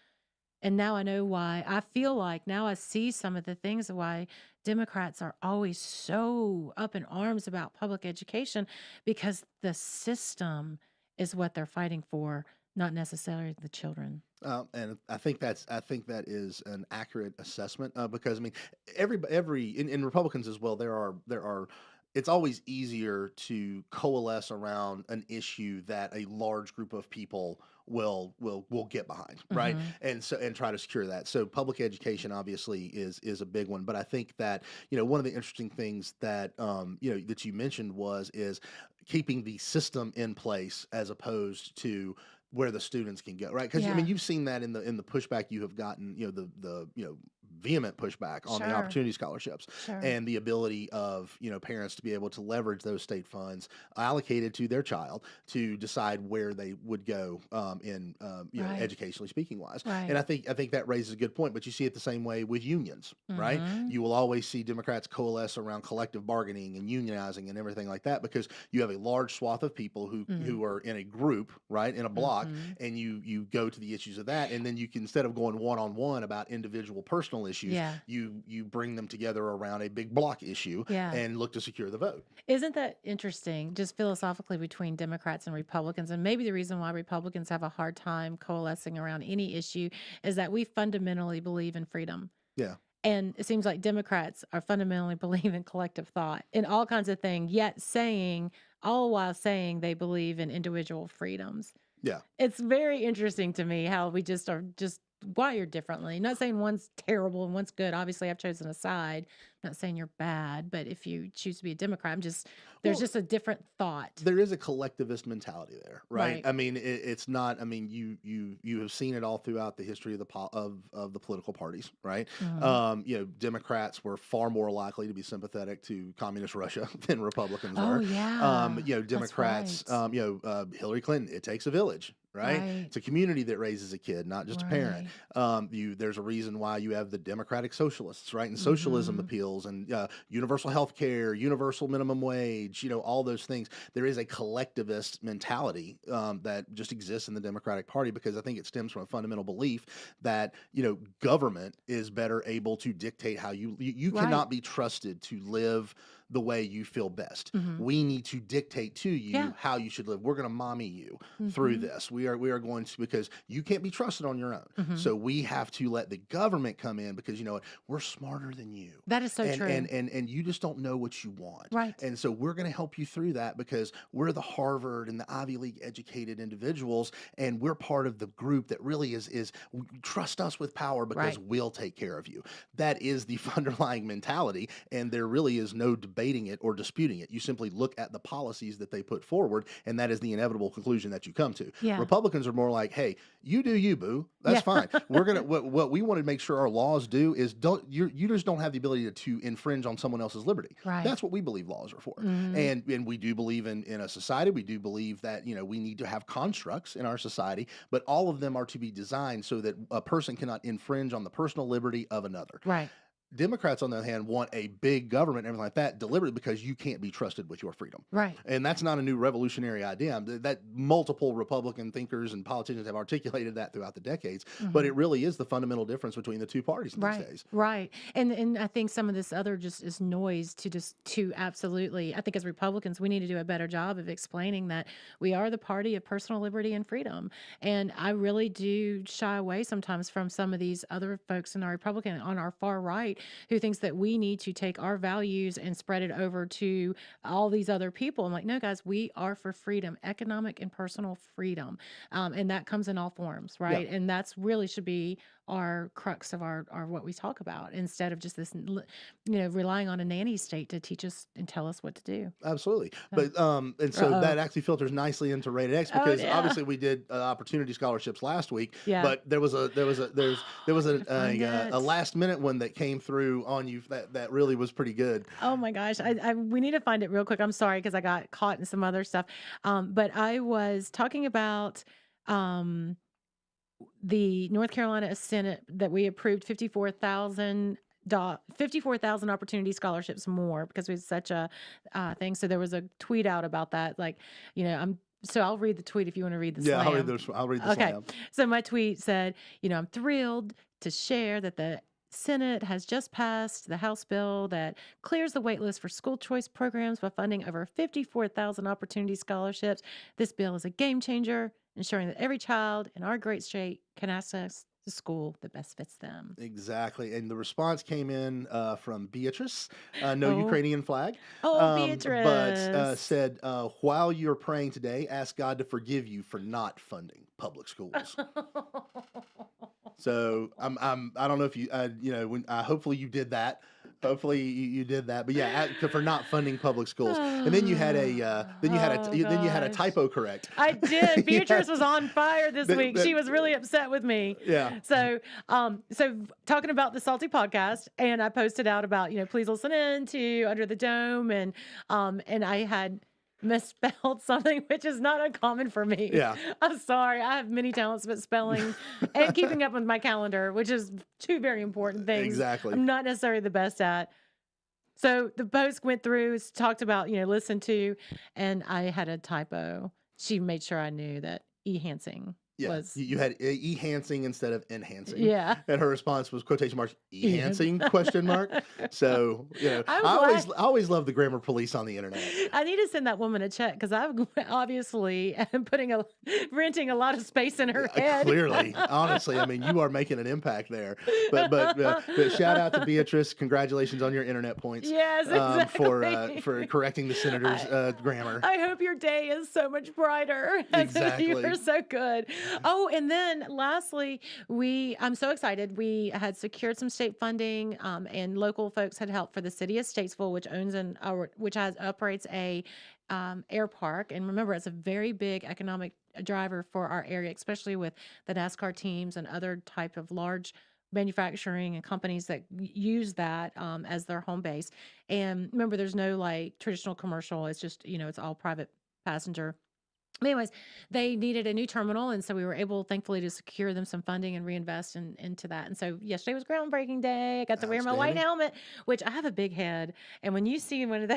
And now I know why. I feel like now I see some of the things why Democrats are always so up in arms about public education, because the system is what they're fighting for, not necessarily the children. And I think that is an accurate assessment, because I mean every in Republicans as well, there are it's always easier to coalesce around an issue that a large group of people will get behind, right? Mhm. And try to secure that. So public education obviously is a big one, but I think that one of the interesting things that that you mentioned is keeping the system in place as opposed to where the students can go, right? Because I mean, Yeah. you've seen that in the pushback you have gotten, the vehement pushback on the Sure. opportunity scholarships Sure. and the ability of parents to be able to leverage those state funds allocated to their child to decide where they would go in Right. educationally speaking wise. Right. And I think that raises a good point. But you see it the same way with unions, right? Mhm. You will always see Democrats coalesce around collective bargaining and unionizing and everything like that, because you have a large swath of people who are in a group, right, in a block, Mhm. and you go to the issues of that, and then you can, instead of going one on one about individual personal issues, Yeah. you bring them together around a big block issue Yeah. and look to secure the vote. Isn't that interesting, just philosophically, between Democrats and Republicans? And maybe the reason why Republicans have a hard time coalescing around any issue is that we fundamentally believe in freedom. Yeah. And it seems like Democrats are fundamentally believe in collective thought in all kinds of things, yet all while saying they believe in individual freedoms. Yeah. It's very interesting to me how we just are just wired differently. Not saying one's terrible and one's good. Obviously, I've chosen a side. I'm not saying you're bad, but if you choose to be a Democrat, there's Well, just a different thought. there is a collectivist mentality there, right? Right. I mean, it's not. I mean, you have seen it all throughout the history of the political parties, right? Mhm. Democrats were far more likely to be sympathetic to communist Russia than Republicans Oh, were. yeah. That's Democrats, right. Hillary Clinton, it takes a village. Right? Right. It's a community that raises a kid, not just a parent. Right. There's a reason why you have the democratic socialists, right? And socialism Mhm. appeals and universal health care, universal minimum wage, all those things. There is a collectivist mentality that just exists in the Democratic Party, because I think it stems from a fundamental belief that, government is better able to dictate how you Right. cannot be trusted to live the way you feel best. Mhm. We need to dictate to you Yeah. how you should live. We're going to mommy you through Mhm. this. We are going to, because you can't be trusted on your own. Mhm. So we have to let the government come in, because you know what? We're smarter than you. That is so and, true. and you just don't know what you want. Right. And so we're going to help you through that, because we're the Harvard and the Ivy League educated individuals, and we're part of the group that really is trust us with power, because Right. we'll take care of you. That is the underlying mentality, and there really is no debating it or disputing it. You simply look at the policies that they put forward, and that is the inevitable conclusion that you come to. Yeah. Republicans are more like, hey, you do you, boo. That's Yeah. fine. We're gonna what we want to make sure our laws do is you just don't have the ability to infringe on someone else's liberty. Right. That's what we believe laws are for. Mhm. And we do believe in a society. We do believe that we need to have constructs in our society, but all of them are to be designed so that a person cannot infringe on the personal liberty of another. Right. Democrats, on the other hand, want a big government and everything like that deliberately, because you can't be trusted with your freedom. Right. And that's not a new revolutionary idea. That multiple Republican thinkers and politicians have articulated that throughout the decades, but it really is the fundamental difference between the two parties these Right. days. Right. And I think some of this other just is noise to absolutely, I think as Republicans, we need to do a better job of explaining that we are the party of personal liberty and freedom. And I really do shy away sometimes from some of these other folks in our Republican on our far right right? Who thinks that we need to take our values and spread it over to all these other people. I'm like, no, guys, we are for freedom, economic and personal freedom. And that comes in all forms, right? And that's really should be our crux of our what we talk about, instead of just this, relying on a nanny state to teach us and tell us what to do. Absolutely. But and so that actually filters nicely into Rated X, because obviously we did opportunity scholarships last week, but there was a last minute one that came through on you that really was pretty good. Oh my gosh. We need to find it real quick. I'm sorry, because I got caught in some other stuff. But I was talking about the North Carolina Senate that we approved 54,000 opportunity scholarships more, because it was such a thing. So there was a tweet out about that. Like, so I'll read the tweet if you want to read the slam. I'll read the Okay. slam. So my tweet said, I'm thrilled to share that the Senate has just passed the House bill that clears the wait list for school choice programs by funding over 54,000 opportunity scholarships. This bill is a game changer, ensuring that every child in our great state can access the school that best fits them. Exactly. And the response came in from Beatrice, no Ukrainian flag. Beatrice. But said, while you're praying today, ask God to forgive you for not funding public schools. So I don't know if you, hopefully you did that. Hopefully you did that, but for not funding public schools. And then you had a typo correct. I did. Beatrice was on fire this week. She was really upset with me. Yeah. So talking about the Salty podcast, and I posted out about, please listen in to Under the Dome, and I had misspelled something, which is not uncommon for me. Yeah. I'm sorry. I have many talents, but spelling and keeping up with my calendar, which is two very important things. Exactly. I'm not necessarily the best at. So the post went through, talked about, listen to, and I had a typo. She made sure I knew that enhancing was. You had enhancing instead of enhancing. Yeah. And her response was quotation marks, enhancing question mark. So, I always love the grammar police on the internet. I need to send that woman a check, because I obviously am renting a lot of space in her head. Clearly, honestly, you are making an impact there. But shout out to Beatrice. Congratulations on your internet points. Yes, exactly. For correcting the senator's grammar. I hope your day is so much brighter. Exactly. You are so good. Oh, and then lastly, I'm so excited. We had secured some state funding, and local folks had helped for the city of Statesville, which operates a air park. And remember, it's a very big economic driver for our area, especially with the NASCAR teams and other type of large manufacturing and companies that use that as their home base. And remember, there's no traditional commercial. It's just, it's all private passenger. Anyways, they needed a new terminal, and so we were able, thankfully, to secure them some funding and reinvest into that. And so yesterday was groundbreaking day. I got to wear my white helmet, which I have a big head. And when you see one of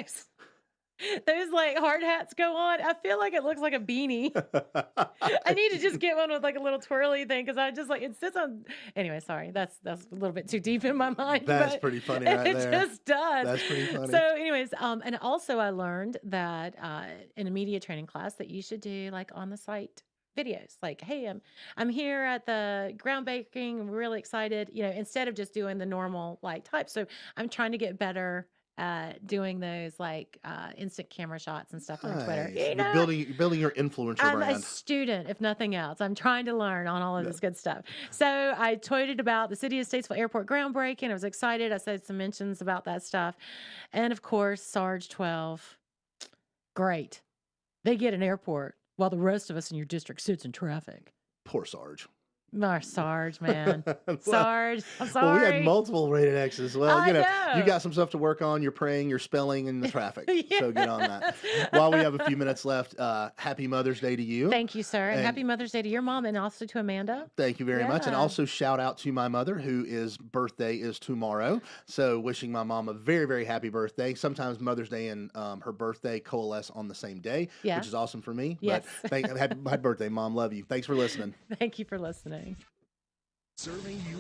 those hard hats go on, I feel like it looks like a beanie. I need to just get one with a little twirly thing, because I just it sits on. Anyway, sorry, that's a little bit too deep in my mind. That's pretty funny, right there. It just does. That's pretty funny. So, anyways, and also I learned that in a media training class that you should do on the site videos, hey, I'm here at the groundbreaking. I'm really excited. Instead of just doing the normal type. So I'm trying to get better doing those instant camera shots and stuff on Twitter. You're building your influencer I'm brand. a student, if nothing else. I'm trying to learn on all of this good stuff. So I tweeted about the city of Statesville Airport groundbreaking. I was excited. I said some mentions about that stuff. And of course, Sarge 12. Great. They get an airport while the rest of us in your district sits in traffic. Poor Sarge. Our Sarge, man. Sarge, I'm sorry. Well, we had multiple Rated X's. Well, I know. You got some stuff to work on. You're praying, you're spelling, and the traffic. Yeah. So get on that. While we have a few minutes left, happy Mother's Day to you. Thank you, sir. And happy Mother's Day to your mom, and also to Amanda. Thank you very much. And also shout out to my mother, whose birthday is tomorrow. So wishing my mom a very, very happy birthday. Sometimes Mother's Day and her birthday coalesce on the same day, which is awesome for me. Yes. But happy birthday, Mom. Love you. Thanks for listening. Thank you for listening. Serving you